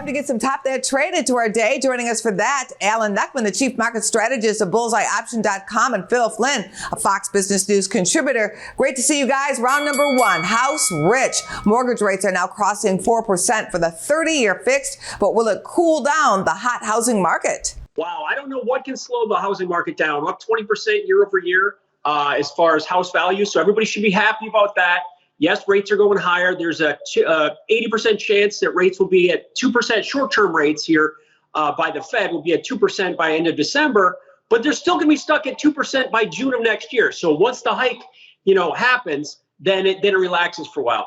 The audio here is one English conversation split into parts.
Time to get some top that trade into our day. Joining us for that, Knuckman, the chief market strategist of bullseyeoption.com, and Flynn, a Fox Business News contributor. Great to see you guys. Round number one, house rich. Mortgage rates are now crossing 4% for the 30-year fixed, but will it cool down the hot housing market? Wow, I don't know what can slow the housing market down. Up 20% year over year as far as house value. So everybody should be happy about that. Yes, rates are going higher. There's a 80% chance that rates will be at 2%. Short-term rates here by the Fed will be at 2% by end of December, but they're still going to be stuck at 2% by June of next year. So once the hike, happens, then it relaxes for a while.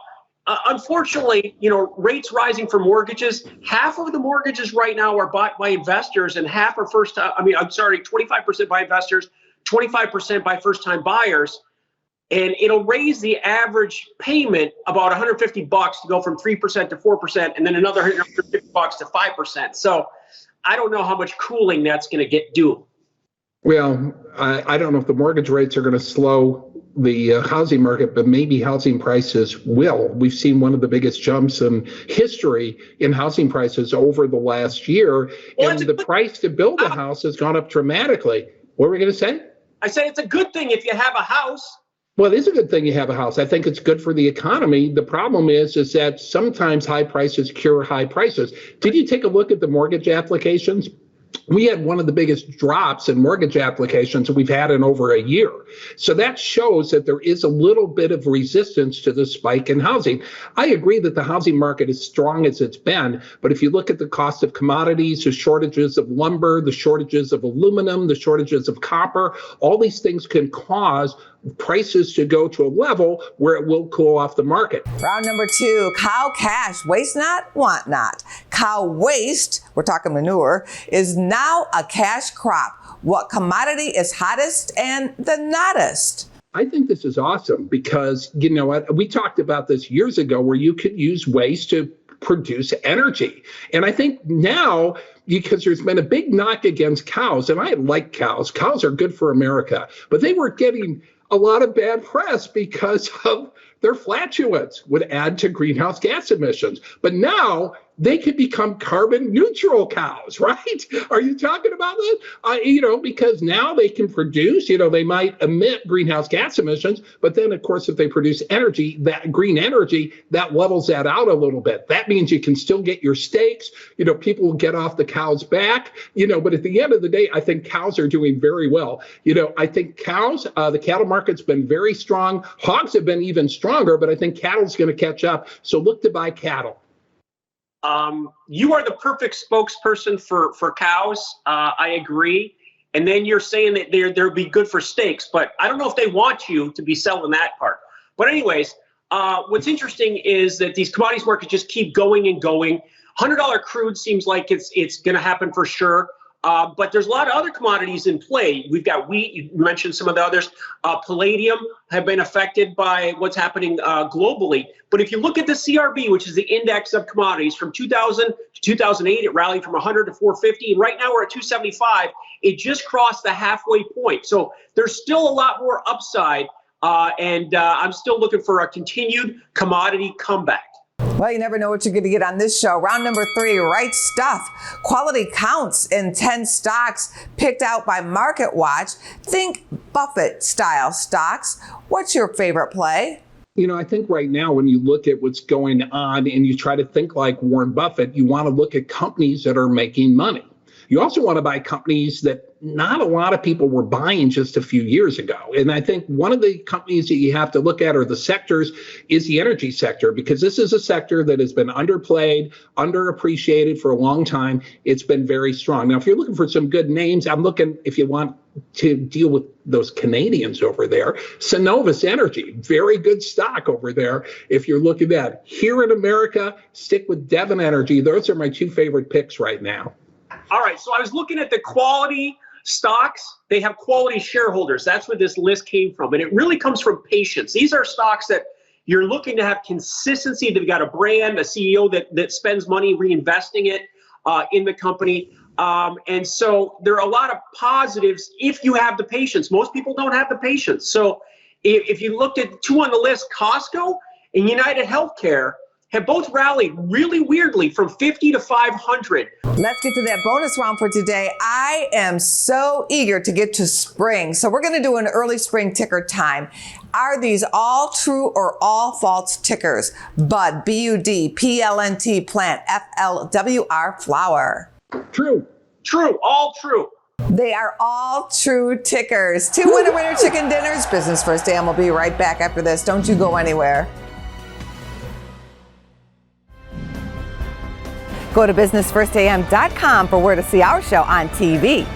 Unfortunately, rates rising for mortgages. Half of the mortgages right now are bought by investors, and half are 25% by investors, 25% by first-time buyers. And it'll raise the average payment about $150 to go from 3% to 4%, and then another $150 to 5%. So I don't know how much cooling that's going to do. Well, I don't know if the mortgage rates are going to slow the housing market, but maybe housing prices will. We've seen one of the biggest jumps in history in housing prices over the last year, and the price to build a house has gone up dramatically. What were we going to say? I say it's a good thing if you have a house. Well, it is a good thing you have a house. I think it's good for the economy. The problem is that sometimes high prices cure high prices. Did you take a look at the mortgage applications? We had one of the biggest drops in mortgage applications we've had in over a year. So that shows that there is a little bit of resistance to the spike in housing. I agree that the housing market is strong as it's been, but if you look at the cost of commodities, the shortages of lumber, the shortages of aluminum, the shortages of copper, all these things can cause prices to go to a level where it will cool off the market. Round number two, cow cash, waste not, want not. Cow waste, we're talking manure, is now a cash crop. What commodity is hottest and the nottest? I think this is awesome because, you know what, we talked about this years ago where you could use waste to produce energy. And I think now, because there's been a big knock against cows, and I like cows. Cows are good for America, but they were getting a lot of bad press because of their flatulence would add to greenhouse gas emissions. But now they could become carbon neutral cows, right? Are you talking about that? Because now they can produce, they might emit greenhouse gas emissions, but then of course, if they produce energy, that green energy, that levels that out a little bit. That means you can still get your steaks, people will get off the cow's back, but at the end of the day, I think cows are doing very well. I think cows, the cattle market's been very strong. Hogs have been even stronger, but I think cattle's going to catch up. So look to buy cattle. You are the perfect spokesperson for cows. I agree. And then you're saying that they'll be good for steaks, but I don't know if they want you to be selling that part. But anyways, what's interesting is that these commodities markets just keep going and going. $100 crude seems like it's going to happen for sure. But there's a lot of other commodities in play. We've got wheat. You mentioned some of the others. Palladium have been affected by what's happening globally. But if you look at the CRB, which is the index of commodities, from 2000 to 2008, it rallied from 100 to 450. And right now we're at 275. It just crossed the halfway point. So there's still a lot more upside. And I'm still looking for a continued commodity comeback. Well, you never know what you're going to get on this show. Round number three, right stuff. Quality counts in 10 stocks picked out by MarketWatch. Think Buffett-style stocks. What's your favorite play? I think right now when you look at what's going on and you try to think like Warren Buffett, you want to look at companies that are making money. You also want to buy companies that not a lot of people were buying just a few years ago. And I think one of the companies that you have to look at, or the sectors, is the energy sector, because this is a sector that has been underplayed, underappreciated for a long time. It's been very strong. Now, if you're looking for some good names, I'm looking, if you want to deal with those Canadians over there, Cenovus Energy, very good stock over there. If you're looking at here in America, stick with Devon Energy. Those are my two favorite picks right now. All right, so I was looking at the quality stocks. They have quality shareholders. That's where this list came from. And it really comes from patience. These are stocks that you're looking to have consistency. They've got a brand, a CEO that spends money reinvesting it in the company. And so there are a lot of positives if you have the patience. Most people don't have the patience. So if you looked at two on the list, Costco and United Healthcare, have both rallied really weirdly from 50 to 500. Let's get to that bonus round for today. I am so eager to get to spring. So we're going to do an early spring ticker time. Are these all true or all false tickers? Bud, B-U-D, P-L-N-T, plant, F-L-W-R, flower. True. True, all true. They are all true tickers. 2 winner chicken dinners. Business First AM will be right back after this. Don't you go anywhere. Go to businessfirstam.com for where to see our show on TV.